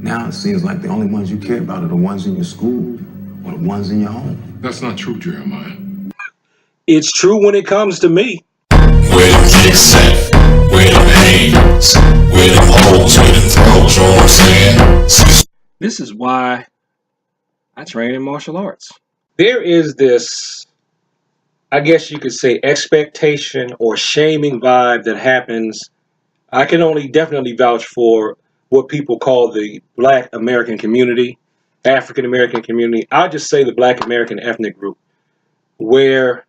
Now it seems like the only ones you care about are the ones in your school or the ones in your home. That's not true, Jeremiah. It's true when it comes to me. Where them kicks at? Where them hands? Where them holes? Where them throws? You know what I'm saying? This is why I train in martial arts. There is this, I guess you could say, expectation or shaming vibe that happens. I can only definitely vouch for what people call the Black American community, African American community. I'll just say the Black American ethnic group, where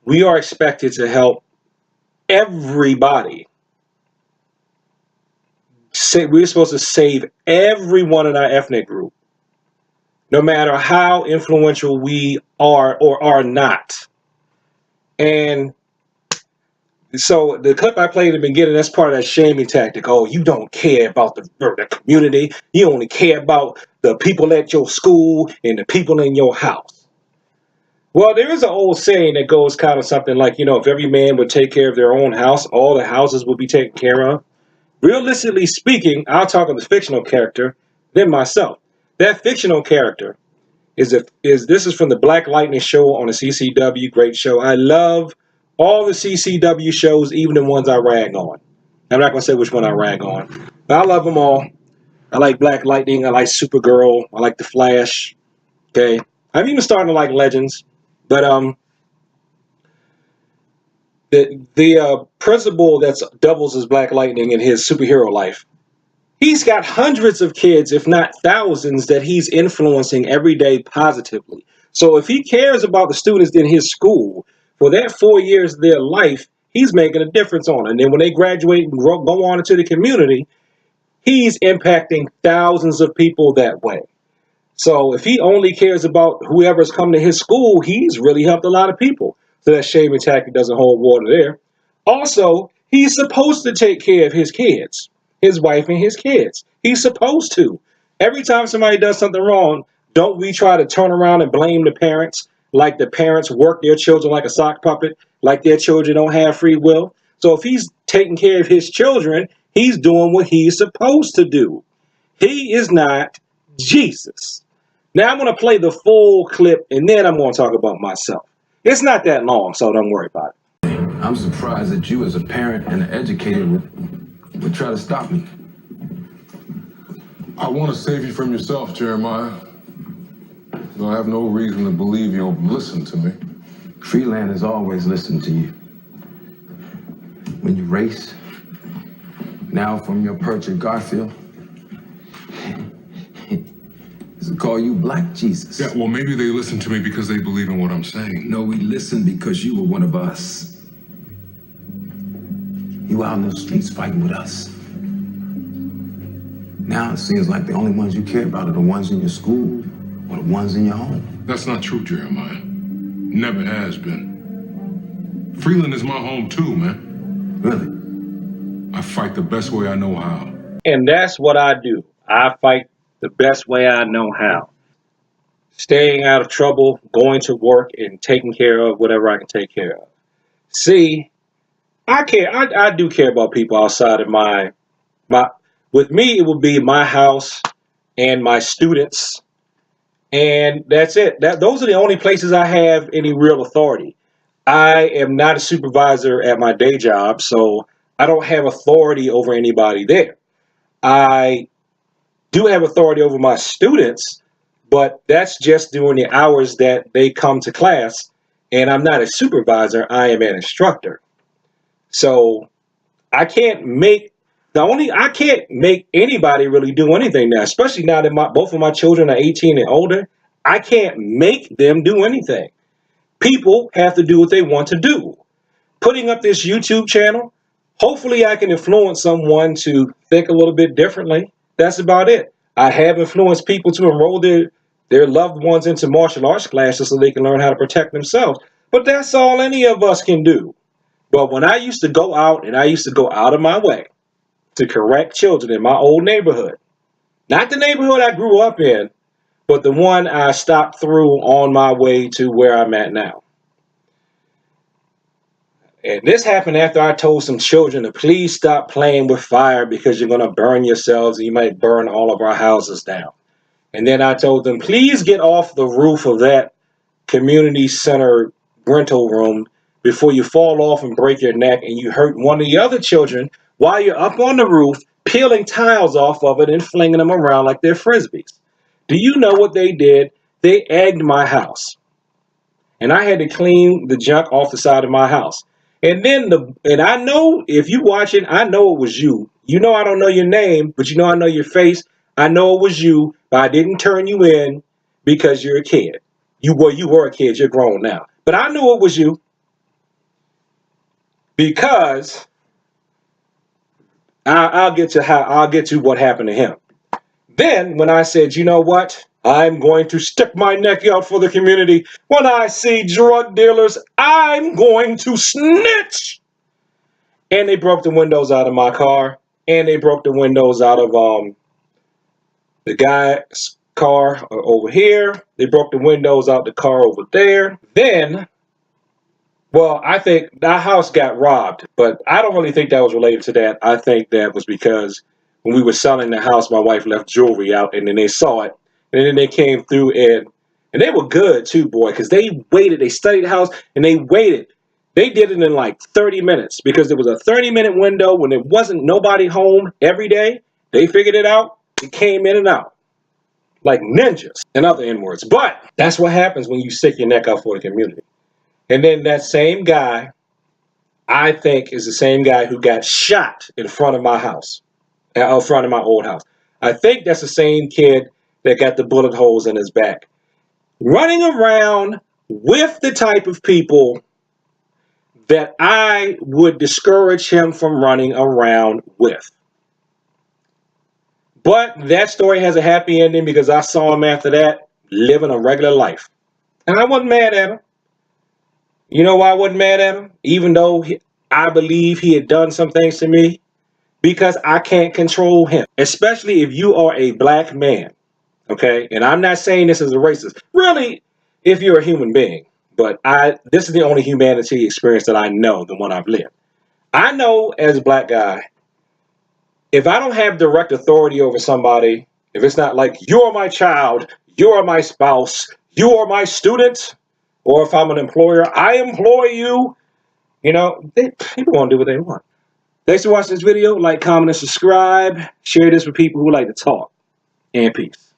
we are expected to help everybody. We're supposed to save everyone in our ethnic group, no matter how influential we are or are not. And so the clip I played in the beginning, that's part of that shaming tactic. Oh, you don't care about the community. You only care about the people at your school and the people in your house. Well, there is an old saying that goes kind of something like, if every man would take care of their own house, all the houses would be taken care of. Realistically speaking, I'll talk of the fictional character, then myself. That fictional character this is from the Black Lightning show on the CCW, great show. I love all the CCW shows, even the ones I rag on. I'm not going to say which one I rag on, but I love them all. I like Black Lightning. I like Supergirl. I like The Flash. Okay. I'm even starting to like Legends. But the principal that doubles as Black Lightning in his superhero life, he's got hundreds of kids, if not thousands, that he's influencing every day positively. So if he cares about the students in his school, for that 4 years of their life, he's making a difference on it. And then when they graduate and go on into the community, he's impacting thousands of people that way. So if he only cares about whoever's come to his school, he's really helped a lot of people. So that shaming tactic doesn't hold water there. Also, he's supposed to take care of his kids, his wife and his kids. He's supposed to. Every time somebody does something wrong, don't we try to turn around and blame the parents, like the parents work their children like a sock puppet, like their children don't have free will? So if he's taking care of his children, he's doing what he's supposed to do. He is not Jesus. Now I'm going to play the full clip, and then I'm going to talk about myself. It's not that long, so don't worry about it. I'm surprised that you as a parent and an educator would try to stop me. I want to save you from yourself, Jeremiah. So I have no reason to believe you'll listen to me. Freeland has always listened to you. When you race, now from your perch at Garfield, to call you Black Jesus. Yeah, well, maybe they listen to me because they believe in what I'm saying. No, we listened because you were one of us. You out in the streets fighting with us. Now it seems like the only ones you care about are the ones in your school or the ones in your home. That's not true, Jeremiah. Never has been. Freeland is my home too, man. Really? I fight the best way I know how. And that's what I do. I fight the best way I know how. Staying out of trouble, going to work, and taking care of whatever I can take care of. See, I care. I do care about people outside of my. With me, it would be my house and my students, and that's it. Those are the only places I have any real authority. I am not a supervisor at my day job, so I don't have authority over anybody there. I do have authority over my students, but that's just during the hours that they come to class, and I'm not a supervisor, I am an instructor. So I can't make anybody really do anything now, especially now that both of my children are 18 and older. I can't make them do anything. People have to do what they want to do. Putting up this YouTube channel, hopefully I can influence someone to think a little bit differently. That's about it. I have influenced people to enroll their loved ones into martial arts classes so they can learn how to protect themselves. But that's all any of us can do. But when I used to go out, and I used to go out of my way to correct children in my old neighborhood, not the neighborhood I grew up in, but the one I stopped through on my way to where I'm at now. And this happened after I told some children to please stop playing with fire because you're going to burn yourselves and you might burn all of our houses down. And then I told them, please get off the roof of that community center rental room before you fall off and break your neck and you hurt one of the other children while you're up on the roof peeling tiles off of it and flinging them around like they're frisbees. Do you know what they did? They egged my house. And I had to clean the junk off the side of my house. And then I know if you watch it, I know it was you. You know I don't know your name, but you know I know your face. I know it was you, but I didn't turn you in because you're a kid. You were a kid, you're grown now. But I knew it was you because I'll get to what happened to him. Then when I said, you know what? I'm going to stick my neck out for the community. When I see drug dealers, I'm going to snitch. And they broke the windows out of my car. And they broke the windows out of the guy's car over here. They broke the windows out the car over there. Then, well, I think that house got robbed. But I don't really think that was related to that. I think that was because when we were selling the house, my wife left jewelry out. And then they saw it. And then they came through and they were good too, boy, because they waited. They studied the house and they waited. They did it in like 30 minutes because there was a 30-minute window when there wasn't nobody home every day. They figured it out. They came in and out like ninjas and other N-words. But that's what happens when you stick your neck out for the community. And then that same guy, I think, is the same guy who got shot in front of my house, in front of my old house. I think that's the same kid that got the bullet holes in his back. Running around with the type of people that I would discourage him from running around with. But that story has a happy ending because I saw him after that living a regular life. And I wasn't mad at him. You know why I wasn't mad at him? Even though I believe he had done some things to me. Because I can't control him. Especially if you are a black man. Okay, and I'm not saying this as a racist. Really, if you're a human being. But this is the only humanity experience that I know, the one I've lived. I know as a black guy, if I don't have direct authority over somebody, if it's not like, you're my child, you're my spouse, you are my student, or if I'm an employer, I employ you, you know, people won't do what they want. Thanks for watching this video. Like, comment, and subscribe. Share this with people who like to talk. And peace.